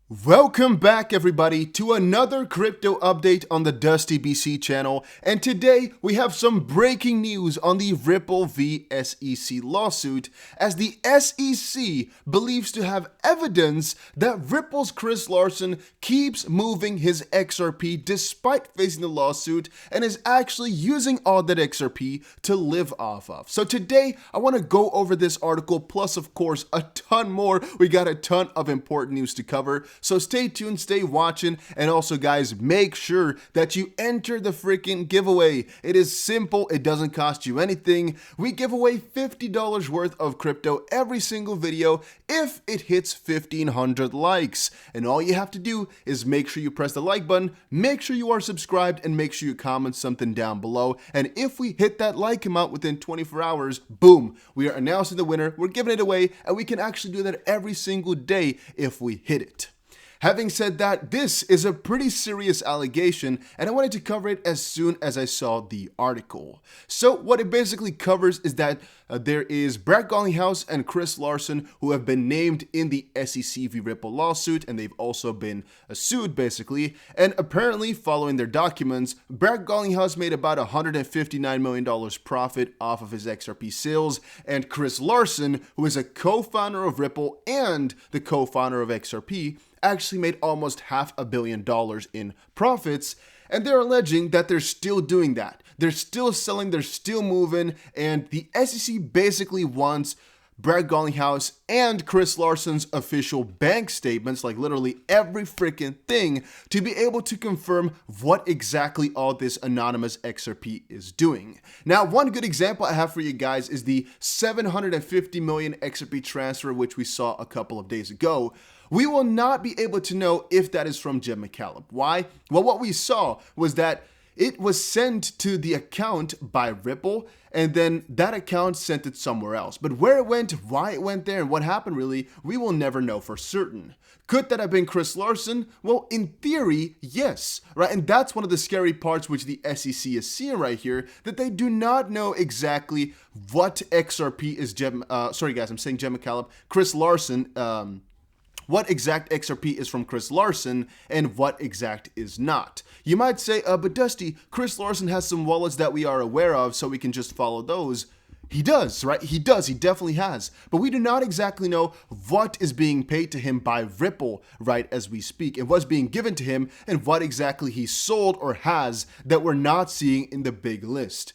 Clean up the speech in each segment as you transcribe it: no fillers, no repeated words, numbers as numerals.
Welcome back everybody to another crypto update on the Dusty BC channel, and today we have some breaking news on the Ripple v SEC lawsuit, as the SEC believes to have evidence that Ripple's Chris Larsen keeps moving his XRP despite facing the lawsuit and is actually using all that XRP to live off of. So today I want to go over this article plus of course a ton more. We got a ton of important news to cover. So stay tuned, stay watching, and also guys, make sure that you enter the freaking giveaway. It is simple, it doesn't cost you anything. We give away $50 worth of crypto every single video if it hits 1,500 likes. And all you have to do is make sure you press the like button, make sure you are subscribed, and make sure you comment something down below. And if we hit that like amount within 24 hours, boom, we are announcing the winner, we're giving it away, and we can actually do that every single day if we hit it. Having said that, this is a pretty serious allegation, and I wanted to cover it as soon as I saw the article. So what it basically covers is that there is Brad Garlinghouse and Chris Larsen who have been named in the SEC v Ripple lawsuit, and they've also been sued basically. And apparently, following their documents, Brad Garlinghouse made about $159 million profit off of his XRP sales, and Chris Larsen, who is a co-founder of Ripple and the co-founder of XRP, actually made almost $500 million in profits, and they're alleging that they're still doing that. They're still selling, they're still moving, and the SEC basically wants Brad Garlinghouse and Chris Larsen's official bank statements, like literally every freaking thing, to be able to confirm what exactly all this anonymous XRP is doing. Now, one good example I have for you guys is the 750 million XRP transfer, which we saw a couple of days ago. We will not be able to know if that is from Jim McCallum. Why? Well, what we saw was that it was sent to the account by Ripple, and then that account sent it somewhere else. But where it went, why it went there, and what happened really, we will never know for certain. Could that have been Chris Larsen? Well, in theory, yes, right? And that's one of the scary parts which the SEC is seeing right here, that they do not know exactly what XRP is sorry guys, I'm saying Jim McCallum, Chris Larsen, what exact XRP is from Chris Larsen and what exact is not. You might say, but Dusty, Chris Larsen has some wallets that we are aware of, so we can just follow those. He does, right? He does, he definitely has. But we do not exactly know what is being paid to him by Ripple right as we speak, and what's being given to him, and what exactly he sold or has that we're not seeing in the big list.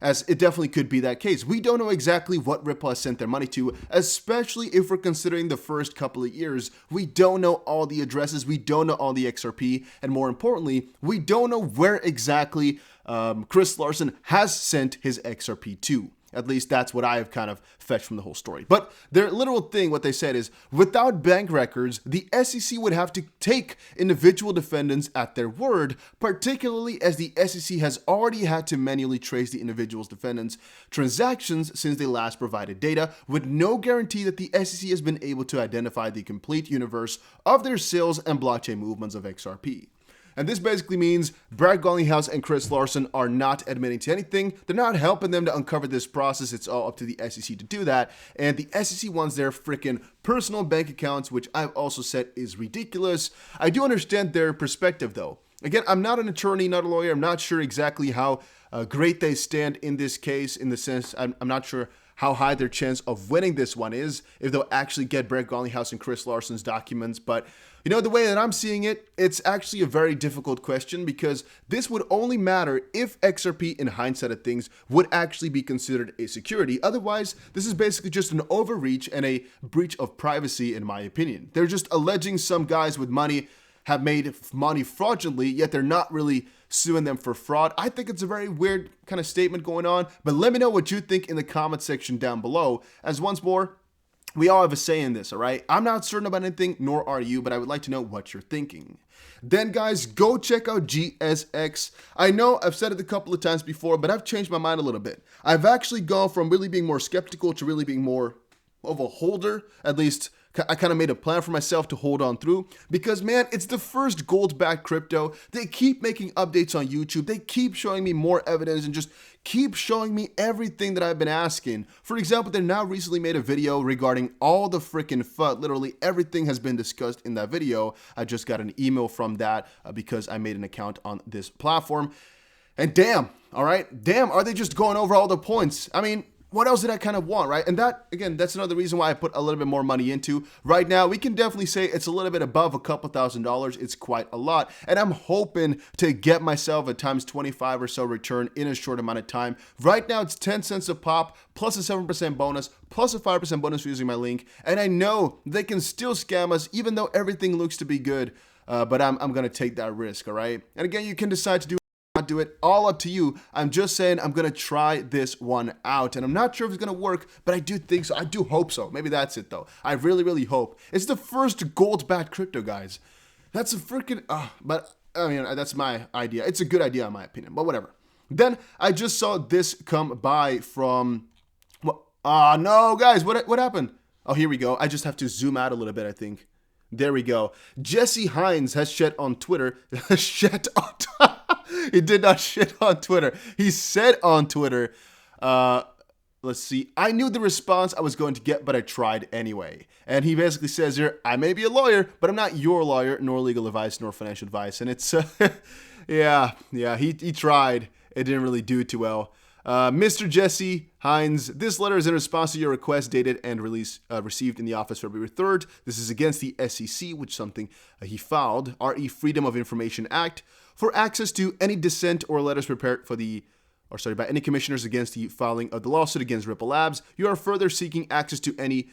As it definitely could be that case. We don't know exactly what Ripple has sent their money to, especially if we're considering the first couple of years. We don't know all the addresses, we don't know all the XRP, and more importantly, we don't know where exactly Chris Larsen has sent his XRP to. At least that's what I have kind of fetched from the whole story. But their literal thing, what they said is, without bank records, the SEC would have to take individual defendants at their word, particularly as the SEC has already had to manually trace the individual's defendants' transactions since they last provided data, with no guarantee that the SEC has been able to identify the complete universe of their sales and blockchain movements of XRP. And this basically means Brad Garlinghouse and Chris Larsen are not admitting to anything. They're not helping them to uncover this process. It's all up to the SEC to do that. And the SEC wants their freaking personal bank accounts, which I've also said is ridiculous. I do understand their perspective though. Again, I'm not an attorney, not a lawyer. I'm not sure exactly how great they stand in this case, in the sense I'm not sure how high their chance of winning this one is, if they'll actually get Brad Garlinghouse and Chris Larsen's documents. But you know, the way that I'm seeing it, it's actually a very difficult question, because this would only matter if XRP, in hindsight of things, would actually be considered a security. Otherwise, this is basically just an overreach and a breach of privacy, in my opinion. They're just alleging some guys with money have made money fraudulently, yet they're not really suing them for fraud. I think it's a very weird kind of statement going on, but let me know what you think in the comment section down below, as once more, we all have a say in this, all right? I'm not certain about anything, nor are you, but I would like to know what you're thinking. Then guys, go check out GSX. I know I've said it a couple of times before, but I've changed my mind a little bit. I've actually gone from really being more skeptical to really being more of a holder, at least I kind of made a plan for myself to hold on through because, man, it's the first gold-backed crypto. They keep making updates on YouTube. They keep showing me more evidence and just keep showing me everything that I've been asking. For example, they now recently made a video regarding all the freaking FUD. Literally everything has been discussed in that video. I just got an email from that because I made an account on this platform. And damn, all right, damn, are they just going over all the points? I mean, what else did I kind of want, right? And that, again, that's another reason why I put a little bit more money into. Right now, we can definitely say it's a little bit above a couple $1,000s. It's quite a lot. And I'm hoping to get myself a times 25 or so return in a short amount of time. Right now, it's 10 cents a pop, plus a 7% bonus, plus a 5% bonus for using my link. And I know they can still scam us, even though everything looks to be good. But I'm going to take that risk, all right? And again, you can decide to do not do it, all up to you. I'm just saying I'm gonna try this one out, and I'm not sure if it's gonna work, but I do think so. I do hope so. Maybe that's it though. I really hope. It's the first gold-backed crypto, guys. That's a freaking but I mean, that's my idea. It's a good idea in my opinion, but whatever. Then I just saw this come by from no, guys, what happened? Oh, here we go. I just have to zoom out a little bit, I think. There we go. Jesse Hines has shed on Twitter. He did not shit on Twitter. He said on Twitter, let's see, I knew the response I was going to get, but I tried anyway. And he basically says here, I may be a lawyer, but I'm not your lawyer, nor legal advice, nor financial advice. And it's, yeah, he tried. It didn't really do too well. Mr. Jesse Hines, this letter is in response to your request dated and received in the office February 3rd. This is against the SEC, which is something he filed, RE Freedom of Information Act, for access to any dissent or letters prepared by any commissioners against the filing of the lawsuit against Ripple Labs. You are further seeking access to any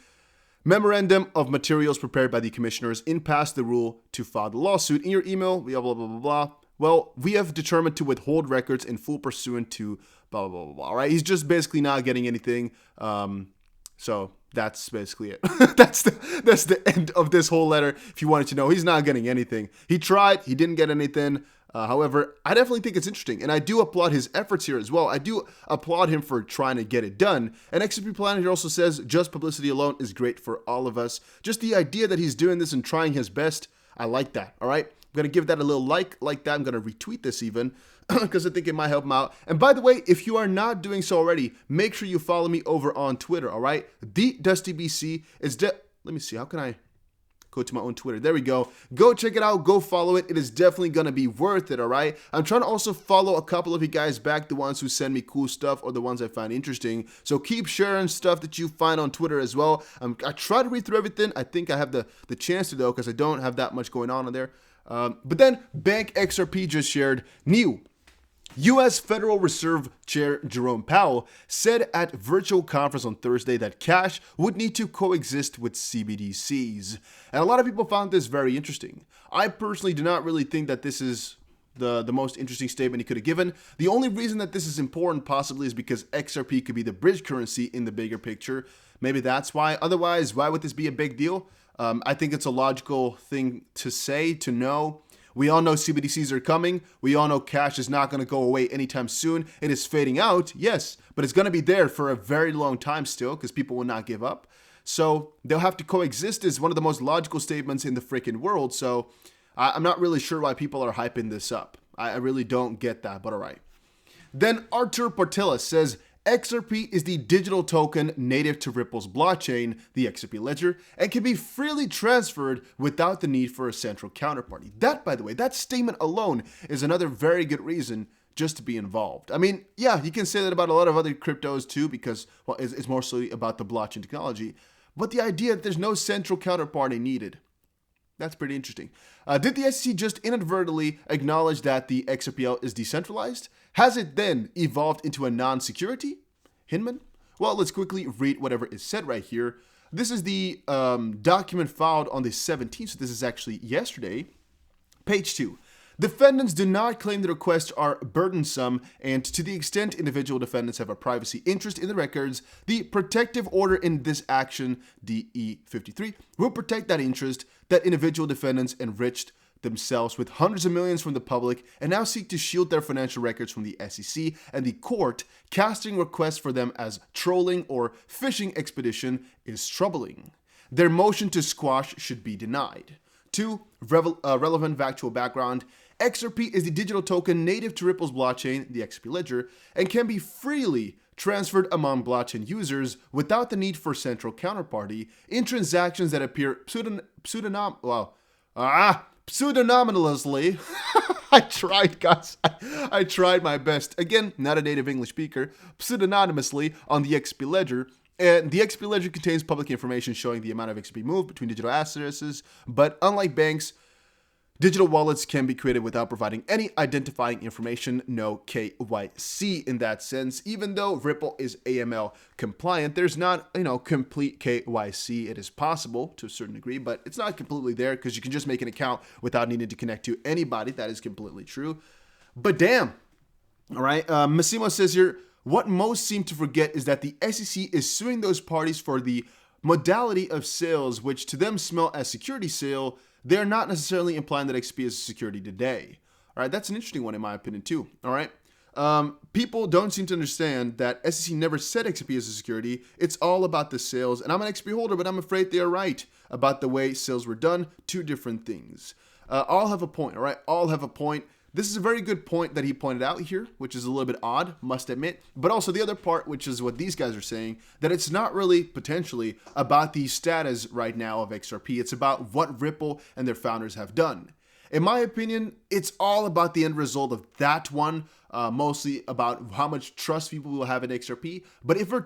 memorandum of materials prepared by the commissioners in past the rule to file the lawsuit. In your email, blah, blah, blah, blah, blah. Well, we have determined to withhold records in full pursuant to blah, blah, blah, blah. All right. He's just basically not getting anything. So that's basically it. That's the end of this whole letter. If you wanted to know, he's not getting anything. He tried. He didn't get anything. However, I definitely think it's interesting, and I do applaud his efforts here as well. I do applaud him for trying to get it done. And XRP Planet here also says, just publicity alone is great for all of us. Just the idea that he's doing this and trying his best, I like that, all right? I'm going to give that a little like that. I'm going to retweet this even, because I think it might help him out. And by the way, if you are not doing so already, make sure you follow me over on Twitter, all right? The DustyBC is, let me see, how can I go to my own Twitter? There we go. Go check it out. Go follow it. It is definitely going to be worth it, all right? I'm trying to also follow a couple of you guys back, the ones who send me cool stuff or the ones I find interesting. So keep sharing stuff that you find on Twitter as well. I try to read through everything. I think I have the chance to, though, because I don't have that much going on there. But then Bank XRP just shared new. U.S. Federal Reserve Chair Jerome Powell said at virtual conference on Thursday that cash would need to coexist with CBDCs. And a lot of people found this very interesting. I personally do not really think that this is the most interesting statement he could have given. The only reason that this is important possibly is because XRP could be the bridge currency in the bigger picture. Maybe that's why. Otherwise, why would this be a big deal? I think it's a logical thing to say, to know. We all know CBDCs are coming. We all know cash is not going to go away anytime soon. It is fading out, yes, but it's going to be there for a very long time still because people will not give up. So they'll have to coexist is one of the most logical statements in the freaking world. So I'm not really sure why people are hyping this up. I really don't get that, but all right. Then Artur Portela says, XRP is the digital token native to Ripple's blockchain, the XRP ledger, and can be freely transferred without the need for a central counterparty. That, by the way, that statement alone is another very good reason just to be involved. I mean, yeah, you can say that about a lot of other cryptos too, because, well, it's mostly about the blockchain technology, but the idea that there's no central counterparty needed, that's pretty interesting. Did the SEC just inadvertently acknowledge that the XRPL is decentralized? Has it then evolved into a non-security? Hinman? Well, let's quickly read whatever is said right here. This is the document filed on the 17th, so this is actually yesterday. Page 2. Defendants do not claim the requests are burdensome, and to the extent individual defendants have a privacy interest in the records, the protective order in this action, DE 53, will protect that interest. That individual defendants enriched themselves with hundreds of millions from the public and now seek to shield their financial records from the SEC and the court, casting requests for them as trolling or fishing expedition is troubling. their motion to squash should be denied. 2. Relevant factual background. XRP is the digital token native to Ripple's blockchain, the XRP ledger, and can be freely transferred among blockchain users without the need for central counterparty in transactions that appear pseudonymously. I tried, guys. I tried my best. Again, not a native English speaker. Pseudonymously on the XP ledger. And the XP ledger contains public information showing the amount of XP moved between digital assets, but unlike banks, digital wallets can be created without providing any identifying information, no KYC in that sense. Even though Ripple is AML compliant, there's not, complete KYC. It is possible to a certain degree, but it's not completely there because you can just make an account without needing to connect to anybody. That is completely true. But damn, all right. Massimo says here, what most seem to forget is that the SEC is suing those parties for the modality of sales, which to them smell as security sale. They're not necessarily implying that XP is a security today. All right, that's an interesting one in my opinion too. All right, people don't seem to understand that SEC never said XP is a security. It's all about the sales, and I'm an XP holder, but I'm afraid they are right about the way sales were done. Two different things. All have a point. All right, all have a point. This is a very good point that he pointed out here, which is a little bit odd, must admit. But also the other part, which is what these guys are saying, that it's not really potentially about the status right now of XRP. It's about what Ripple and their founders have done. In my opinion, it's all about the end result of that one, mostly about how much trust people will have in XRP. But if we're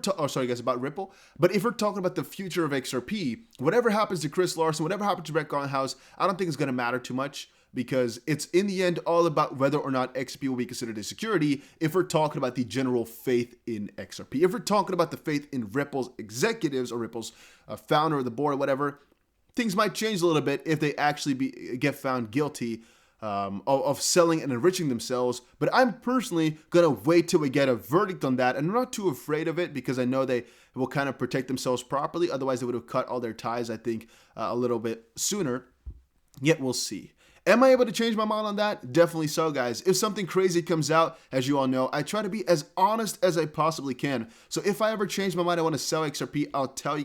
about Ripple. But if we're talking about the future of XRP, whatever happens to Chris Larsen, whatever happens to Brett Garlinghouse, I don't think it's going to matter too much, because it's in the end all about whether or not XRP will be considered a security if we're talking about the general faith in XRP. If we're talking about the faith in Ripple's executives or Ripple's founder or the board or whatever, things might change a little bit if they actually get found guilty of selling and enriching themselves. But I'm personally going to wait till we get a verdict on that. And I'm not too afraid of it because I know they will kind of protect themselves properly. Otherwise, they would have cut all their ties, I think, a little bit sooner. Yet we'll see. Am I able to change my mind on that? Definitely so, guys. If something crazy comes out, as you all know, I try to be as honest as I possibly can. So if I ever change my mind, I want to sell XRP, I'll tell you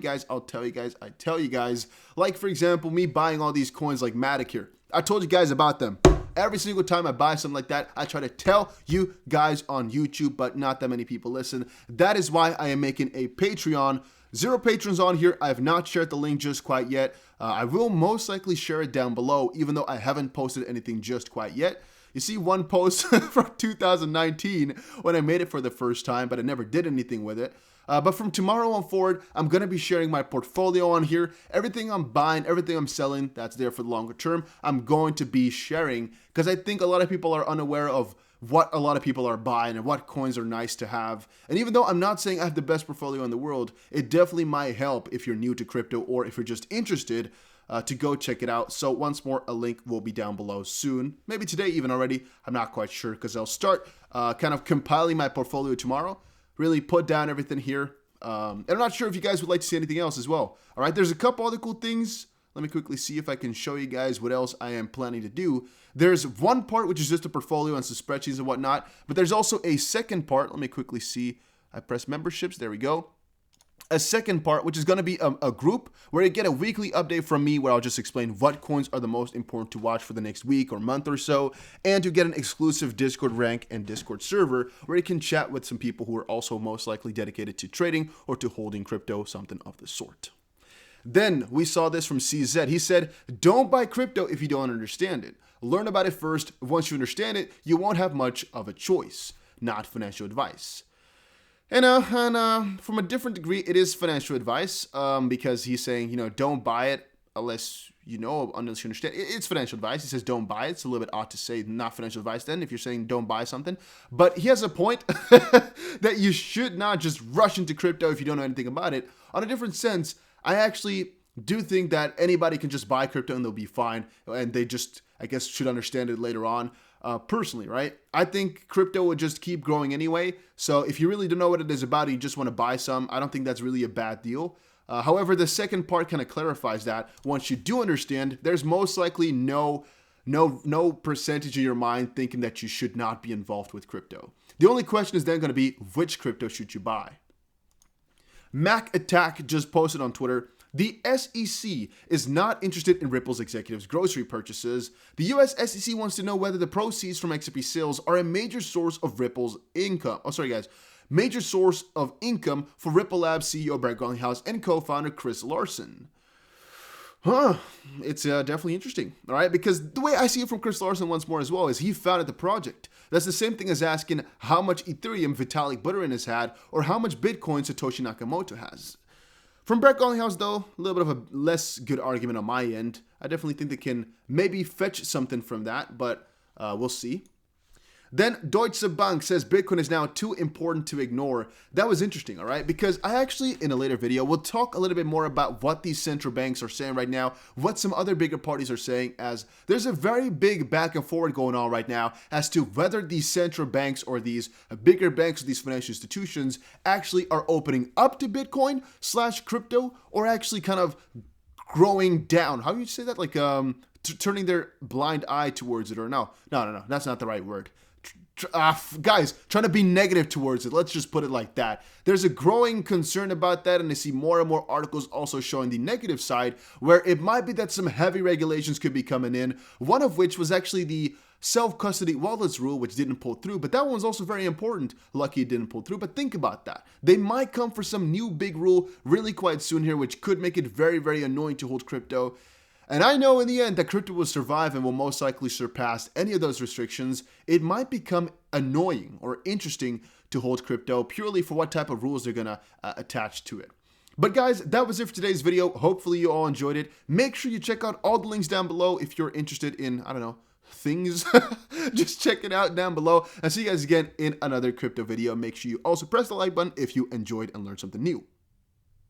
guys. Like, for example, me buying all these coins like Matic here. I told you guys about them. Every single time I buy something like that, I try to tell you guys on YouTube, but not that many people listen. That is why I am making a Patreon. 0 patrons on here. I have not shared the link just quite yet. I will most likely share it down below, even though I haven't posted anything just quite yet. You see one post from 2019 when I made it for the first time, but I never did anything with it. But from tomorrow on forward, I'm going to be sharing my portfolio on here. Everything I'm buying, everything I'm selling, that's there for the longer term, I'm going to be sharing because I think a lot of people are unaware of what a lot of people are buying and what coins are nice to have. And even though I'm not saying I have the best portfolio in the world, it definitely might help if you're new to crypto or if you're just interested to go check it out. So once more, a link will be down below soon. Maybe today even already. I'm not quite sure because I'll start kind of compiling my portfolio tomorrow. Really put down everything here. And I'm not sure if you guys would like to see anything else as well. All right, there's a couple other cool things. Let me quickly see if I can show you guys what else I am planning to do. There's one part which is just a portfolio and some spreadsheets and whatnot, but there's also a second part. Let me quickly see. I press memberships. There we go. A second part, which is going to be a group where you get a weekly update from me where I'll just explain what coins are the most important to watch for the next week or month or so, and to get an exclusive Discord rank and Discord server where you can chat with some people who are also most likely dedicated to trading or to holding crypto, something of the sort. Then we saw this from CZ. He said, don't buy crypto if you don't understand it. Learn about it first. Once you understand it, you won't have much of a choice. Not financial advice. And from a different degree, it is financial advice because he's saying, don't buy it unless you understand. It's financial advice. He says don't buy it. It's a little bit odd to say not financial advice then if you're saying don't buy something. But he has a point that you should not just rush into crypto if you don't know anything about it. On a different sense, I actually do think that anybody can just buy crypto and they'll be fine. And they just, I guess, should understand it later on. Personally, right? I think crypto would just keep growing anyway. So if you really don't know what it is about, and you just want to buy some, I don't think that's really a bad deal. However, the second part kind of clarifies that once you do understand, there's most likely no percentage in your mind thinking that you should not be involved with crypto. The only question is then going to be, which crypto should you buy? Mac Attack just posted on Twitter, The SEC is not interested in Ripple's executives' grocery purchases. The US SEC wants to know whether the proceeds from XRP sales are a major source of Ripple's income. Oh, sorry, guys. Major source of income for Ripple Labs CEO Brett Garlinghouse and co-founder Chris Larsen. It's definitely interesting, all right? Because the way I see it from Chris Larsen once more as well is he founded the project. That's the same thing as asking how much Ethereum Vitalik Buterin has had or how much Bitcoin Satoshi Nakamoto has. From Brett Garlinghouse, though, a little bit of a less good argument on my end. I definitely think they can maybe fetch something from that, but we'll see. Then Deutsche Bank says Bitcoin is now too important to ignore. That was interesting, all right? Because I actually, in a later video, will talk a little bit more about what these central banks are saying right now, what some other bigger parties are saying, as there's a very big back and forward going on right now as to whether these central banks or these bigger banks or these financial institutions actually are opening up to Bitcoin / crypto or actually kind of growing down. How do you say that? Like turning their blind eye towards it, or no, that's not the right word. Guys, trying to be negative towards it. Let's just put it like that. There's a growing concern about that, and I see more and more articles also showing the negative side, where it might be that some heavy regulations could be coming in, one of which was actually the self-custody wallets rule, which didn't pull through, but that one's also very important. Lucky it didn't pull through, but think about that. They might come for some new big rule really quite soon here, which could make it very, very annoying to hold crypto. And I know in the end that crypto will survive and will most likely surpass any of those restrictions. It might become annoying or interesting to hold crypto purely for what type of rules they're going to attach to it. But guys, that was it for today's video. Hopefully you all enjoyed it. Make sure you check out all the links down below if you're interested in, I don't know, things. Just check it out down below. I'll see you guys again in another crypto video. Make sure you also press the like button if you enjoyed and learned something new.